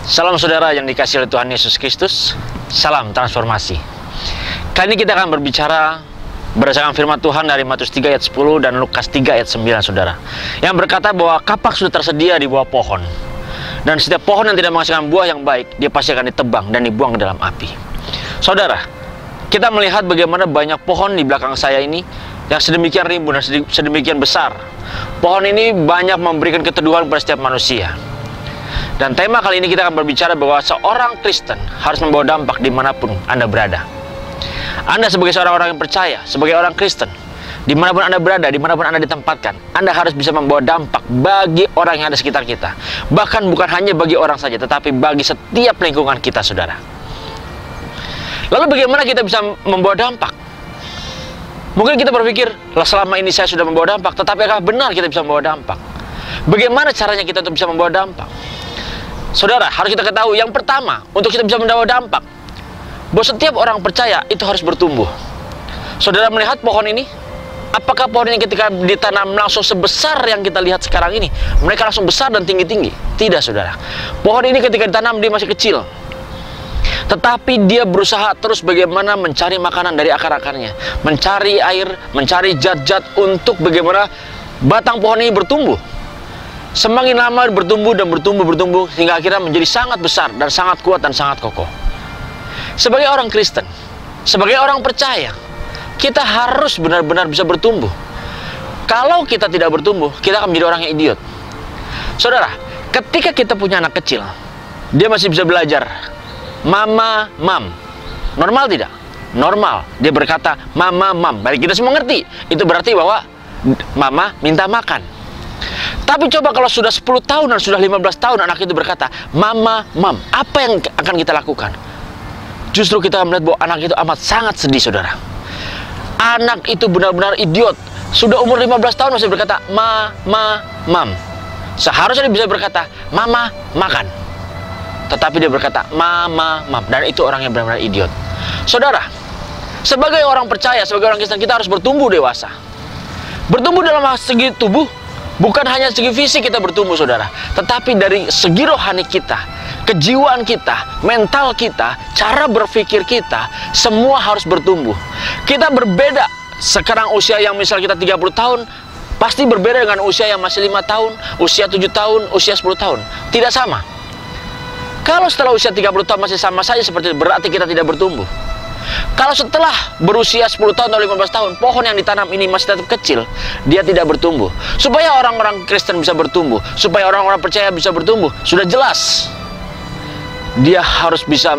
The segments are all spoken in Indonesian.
Salam saudara yang dikasihi oleh Tuhan Yesus Kristus. Salam transformasi. Kali ini kita akan berbicara berdasarkan firman Tuhan dari Matius 3 ayat 10 dan Lukas 3 ayat 9, saudara, yang berkata bahwa kapak sudah tersedia di bawah pohon, dan setiap pohon yang tidak menghasilkan buah yang baik, dia pasti akan ditebang dan dibuang ke dalam api. Saudara, kita melihat bagaimana banyak pohon di belakang saya ini yang sedemikian rimbun dan sedemikian besar. Pohon ini banyak memberikan keteduhan kepada setiap manusia. Dan tema kali ini kita akan berbicara bahwa seorang Kristen harus membawa dampak dimanapun Anda berada. Anda sebagai seorang orang yang percaya, sebagai orang Kristen, dimanapun Anda berada, dimanapun Anda ditempatkan, Anda harus bisa membawa dampak bagi orang yang ada sekitar kita. Bahkan bukan hanya bagi orang saja, tetapi bagi setiap lingkungan kita, saudara. Lalu bagaimana kita bisa membawa dampak? Mungkin kita berpikir, selama ini saya sudah membawa dampak, tetapi apakah benar kita bisa membawa dampak? Bagaimana caranya kita untuk bisa membawa dampak? Saudara, harus kita ketahui, yang pertama, untuk kita bisa membawa dampak, bahwa setiap orang percaya itu harus bertumbuh. Saudara melihat pohon ini? Apakah pohon ini ketika ditanam langsung sebesar yang kita lihat sekarang ini, mereka langsung besar dan tinggi-tinggi? Tidak, saudara. Pohon ini ketika ditanam dia masih kecil, tetapi dia berusaha terus bagaimana mencari makanan dari akar-akarnya, mencari air, mencari zat-zat untuk bagaimana batang pohon ini bertumbuh. Semakin lama bertumbuh dan bertumbuh hingga akhirnya menjadi sangat besar dan sangat kuat dan sangat kokoh. Sebagai orang Kristen, sebagai orang percaya, kita harus benar-benar bisa bertumbuh. Kalau kita tidak bertumbuh, kita akan menjadi orang yang idiot. Saudara, ketika kita punya anak kecil, dia masih bisa belajar mama, mam. Normal tidak? Normal. Dia berkata mama, mam. Baik, kita semua ngerti. Itu berarti bahwa mama minta makan. Tapi coba kalau sudah 10 tahun dan sudah 15 tahun anak itu berkata mama, mam, apa yang akan kita lakukan? Justru kita melihat bahwa anak itu amat sangat sedih, saudara. Anak itu benar-benar idiot. Sudah umur 15 tahun masih berkata mam. Seharusnya dia bisa berkata mama, makan. Tetapi dia berkata mama, mam. Dan itu orang yang benar-benar idiot. Saudara, sebagai orang percaya, sebagai orang Kristen, kita harus bertumbuh dewasa. Bertumbuh dalam segi tubuh. Bukan hanya segi fisik kita bertumbuh, saudara, tetapi dari segi rohani kita, kejiwaan kita, mental kita, cara berpikir kita, semua harus bertumbuh. Kita berbeda. Sekarang usia yang misal kita 30 tahun, pasti berbeda dengan usia yang masih 5 tahun, usia 7 tahun, usia 10 tahun. Tidak sama. Kalau setelah usia 30 tahun masih sama saja seperti itu, berarti kita tidak bertumbuh. Kalau setelah berusia 10 tahun atau 15 tahun, pohon yang ditanam ini masih tetap kecil, dia tidak bertumbuh. Supaya orang-orang Kristen bisa bertumbuh, supaya orang-orang percaya bisa bertumbuh, sudah jelas dia harus bisa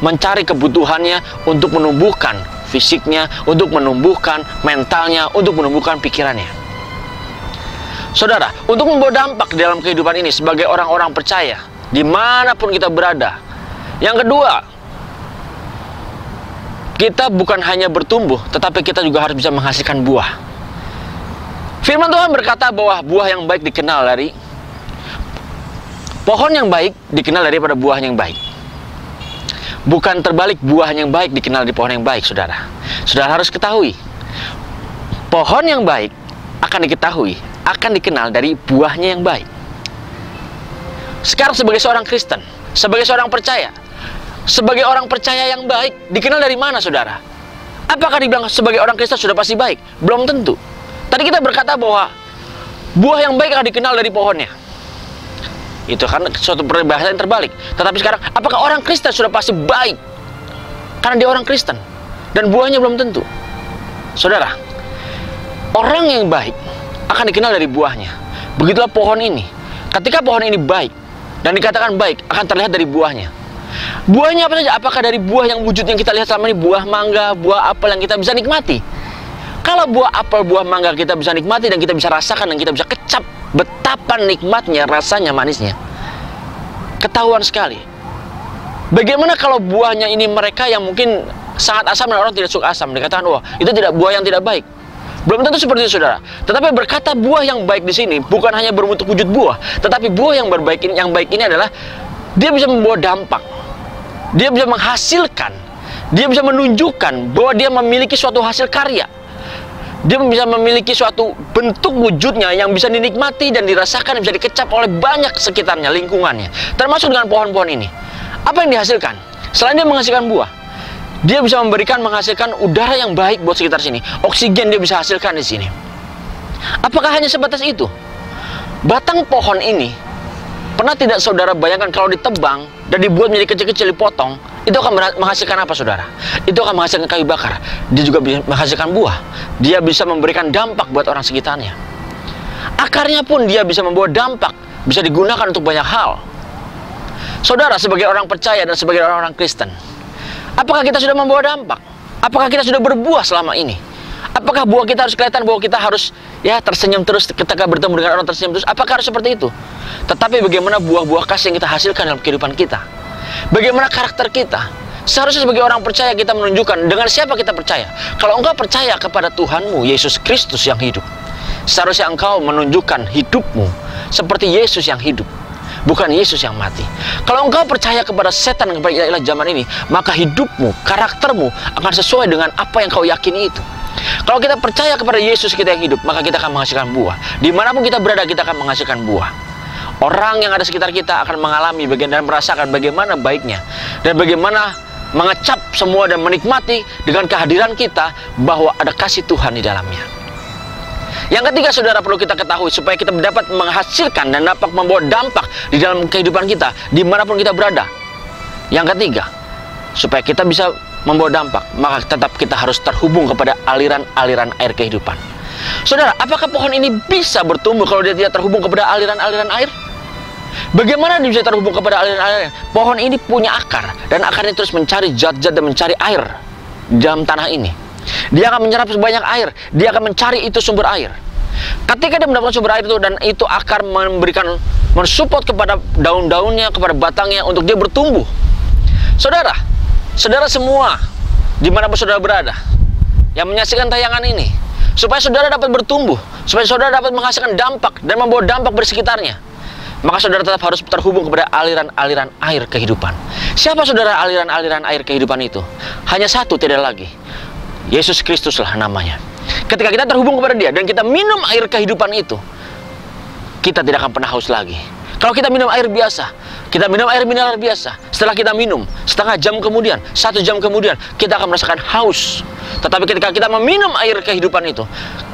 mencari kebutuhannya untuk menumbuhkan fisiknya, untuk menumbuhkan mentalnya, untuk menumbuhkan pikirannya. Saudara, untuk membawa dampak dalam kehidupan ini sebagai orang-orang percaya, dimanapun kita berada. Yang kedua, kita bukan hanya bertumbuh, tetapi kita juga harus bisa menghasilkan buah. Firman Tuhan berkata bahwa buah yang baik dikenal dari pohon yang baik, dikenal daripada buah yang baik. Bukan terbalik, buah yang baik dikenal dari pohon yang baik, saudara. Saudara harus ketahui, pohon yang baik akan diketahui, akan dikenal dari buahnya yang baik. Sekarang sebagai seorang Kristen, sebagai seorang percaya, sebagai orang percaya yang baik, dikenal dari mana, saudara? Apakah dibilang sebagai orang Kristen sudah pasti baik? Belum tentu. Tadi kita berkata bahwa buah yang baik akan dikenal dari pohonnya. Itu kan suatu peribahasa yang terbalik. Tetapi sekarang, apakah orang Kristen sudah pasti baik? Karena dia orang Kristen. Dan buahnya belum tentu. Saudara, orang yang baik akan dikenal dari buahnya. Begitulah pohon ini. Ketika pohon ini baik, dan dikatakan baik, akan terlihat dari buahnya. Buahnya apa saja? Apakah dari buah yang wujud yang kita lihat selama ini, buah mangga, buah apel yang kita bisa nikmati? Kalau buah apel, buah mangga kita bisa nikmati dan kita bisa rasakan dan kita bisa kecap betapa nikmatnya, rasanya, manisnya, ketahuan sekali. Bagaimana kalau buahnya ini mereka yang mungkin sangat asam dan orang tidak suka asam, dikatakan wah itu tidak buah yang tidak baik. Belum tentu seperti itu, saudara. Tetapi berkata buah yang baik di sini bukan hanya berbentuk wujud buah, tetapi buah yang baik ini adalah dia bisa membawa dampak. Dia bisa menghasilkan, dia bisa menunjukkan bahwa dia memiliki suatu hasil karya. Dia bisa memiliki suatu bentuk wujudnya yang bisa dinikmati dan dirasakan, bisa dikecap oleh banyak sekitarnya, lingkungannya. Termasuk dengan pohon-pohon ini. Apa yang dihasilkan? Selain dia menghasilkan buah, dia bisa menghasilkan udara yang baik buat sekitar sini. Oksigen dia bisa hasilkan di sini. Apakah hanya sebatas itu? Batang pohon ini, pernah tidak saudara bayangkan kalau ditebang dan dibuat menjadi kecil-kecil, dipotong, itu akan menghasilkan apa, saudara? Itu akan menghasilkan kayu bakar. Dia juga bisa menghasilkan buah. Dia bisa memberikan dampak buat orang sekitarnya. Akarnya pun dia bisa membawa dampak, bisa digunakan untuk banyak hal. Saudara, sebagai orang percaya dan sebagai orang-orang Kristen, apakah kita sudah membawa dampak? Apakah kita sudah berbuah selama ini? Apakah buah kita harus kelihatan bahwa kita harus tersenyum terus ketika bertemu dengan orang, tersenyum terus? Apakah harus seperti itu? Tetapi bagaimana buah-buah kasih yang kita hasilkan dalam kehidupan kita? Bagaimana karakter kita? Seharusnya sebagai orang percaya kita menunjukkan dengan siapa kita percaya. Kalau engkau percaya kepada Tuhanmu Yesus Kristus yang hidup, seharusnya engkau menunjukkan hidupmu seperti Yesus yang hidup, bukan Yesus yang mati. Kalau engkau percaya kepada setan, kepada ilah zaman ini, maka hidupmu, karaktermu akan sesuai dengan apa yang kau yakini itu. Kalau kita percaya kepada Yesus kita yang hidup, maka kita akan menghasilkan buah. Dimanapun kita berada, kita akan menghasilkan buah. Orang yang ada sekitar kita akan mengalami bagian dan merasakan bagaimana baiknya dan bagaimana mengecap semua dan menikmati dengan kehadiran kita bahwa ada kasih Tuhan di dalamnya. Yang ketiga, saudara, perlu kita ketahui supaya kita dapat menghasilkan dan dapat membawa dampak di dalam kehidupan kita dimanapun kita berada. Yang ketiga, supaya kita bisa membawa dampak, maka tetap kita harus terhubung kepada aliran-aliran air kehidupan. Saudara, apakah pohon ini bisa bertumbuh kalau dia tidak terhubung kepada aliran-aliran air? Bagaimana dia bisa terhubung kepada aliran-aliran air? Pohon ini punya akar, dan akarnya terus mencari zat-zat dan mencari air di dalam tanah ini. Dia akan menyerap sebanyak air, dia akan mencari itu sumber air. Ketika dia mendapatkan sumber air itu, dan itu akar mensupport kepada daun-daunnya, kepada batangnya untuk dia bertumbuh. Saudara semua, dimanapun saudara berada, yang menyaksikan tayangan ini, supaya saudara dapat bertumbuh, supaya saudara dapat menghasilkan dampak dan membawa dampak di sekitarnya, maka saudara tetap harus terhubung kepada aliran-aliran air kehidupan. Siapa, saudara, aliran-aliran air kehidupan itu? Hanya satu, tidak lagi. Yesus Kristus lah namanya. Ketika kita terhubung kepada dia dan kita minum air kehidupan itu, kita tidak akan pernah haus lagi. Kalau kita minum air biasa, kita minum air mineral biasa, setelah kita minum, setengah jam kemudian, 1 jam kemudian, kita akan merasakan haus. Tetapi ketika kita meminum air kehidupan itu,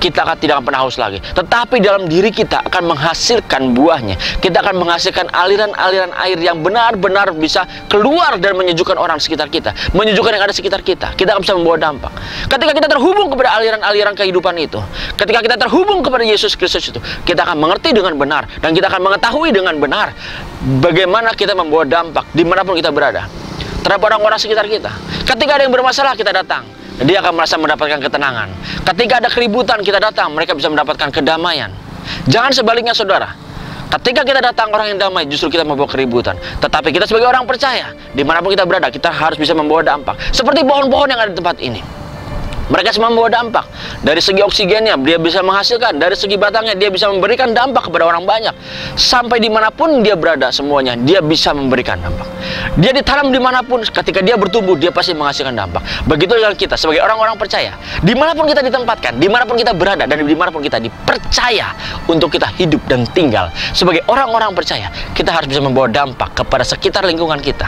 kita tidak akan pernah haus lagi. Tetapi dalam diri kita akan menghasilkan buahnya. Kita akan menghasilkan aliran-aliran air yang benar-benar bisa keluar dan menyejukkan orang sekitar kita, menyejukkan yang ada sekitar kita. Kita akan bisa membawa dampak. Ketika kita terhubung kepada aliran-aliran kehidupan itu, ketika kita terhubung kepada Yesus Kristus itu, kita akan mengerti dengan benar dan kita akan mengetahui dengan benar bagaimana kita membawa dampak dimanapun kita berada terhadap orang-orang sekitar kita. Ketika ada yang bermasalah, kita datang, dia akan merasa mendapatkan ketenangan. Ketika ada keributan, kita datang, mereka bisa mendapatkan kedamaian. Jangan sebaliknya, saudara. Ketika kita datang orang yang damai, justru kita membawa keributan. Tetapi kita sebagai orang percaya, dimanapun kita berada, kita harus bisa membawa dampak. Seperti pohon-pohon yang ada di tempat ini. Mereka semua membawa dampak. Dari segi oksigennya, dia bisa menghasilkan. Dari segi batangnya, dia bisa memberikan dampak kepada orang banyak. Sampai dimanapun dia berada, semuanya, dia bisa memberikan dampak. Dia ditanam dimanapun, ketika dia bertumbuh, dia pasti menghasilkan dampak. Begitu dengan kita, sebagai orang-orang percaya. Dimanapun kita ditempatkan, dimanapun kita berada, dan dimanapun kita dipercaya untuk kita hidup dan tinggal. Sebagai orang-orang percaya, kita harus bisa membawa dampak kepada sekitar lingkungan kita.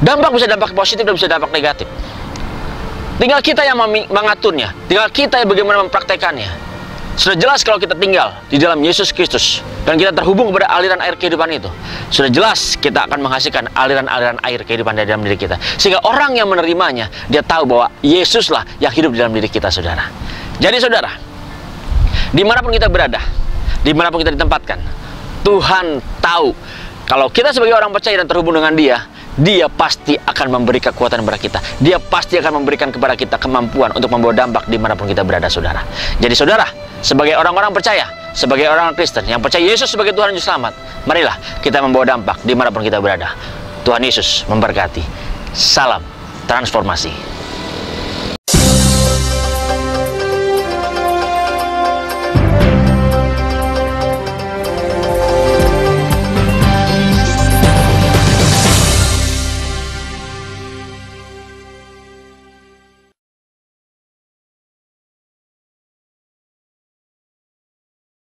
Dampak bisa dampak positif dan bisa dampak negatif. Tinggal kita yang mengaturnya, tinggal kita yang bagaimana mempraktekannya. Sudah jelas kalau kita tinggal di dalam Yesus Kristus dan kita terhubung kepada aliran air kehidupan itu, sudah jelas kita akan menghasilkan aliran-aliran air kehidupan di dalam diri kita. Sehingga orang yang menerimanya, dia tahu bahwa Yesuslah yang hidup di dalam diri kita, saudara. Jadi, saudara, dimanapun kita berada, dimanapun kita ditempatkan, Tuhan tahu kalau kita sebagai orang percaya dan terhubung dengan Dia, Dia pasti akan memberi kekuatan kepada kita. Dia pasti akan memberikan kepada kita kemampuan untuk membawa dampak dimanapun kita berada, saudara. Jadi, saudara, sebagai orang-orang percaya, sebagai orang Kristen yang percaya Yesus sebagai Tuhan dan Juru Selamat, marilah kita membawa dampak dimanapun kita berada. Tuhan Yesus memberkati. Salam transformasi.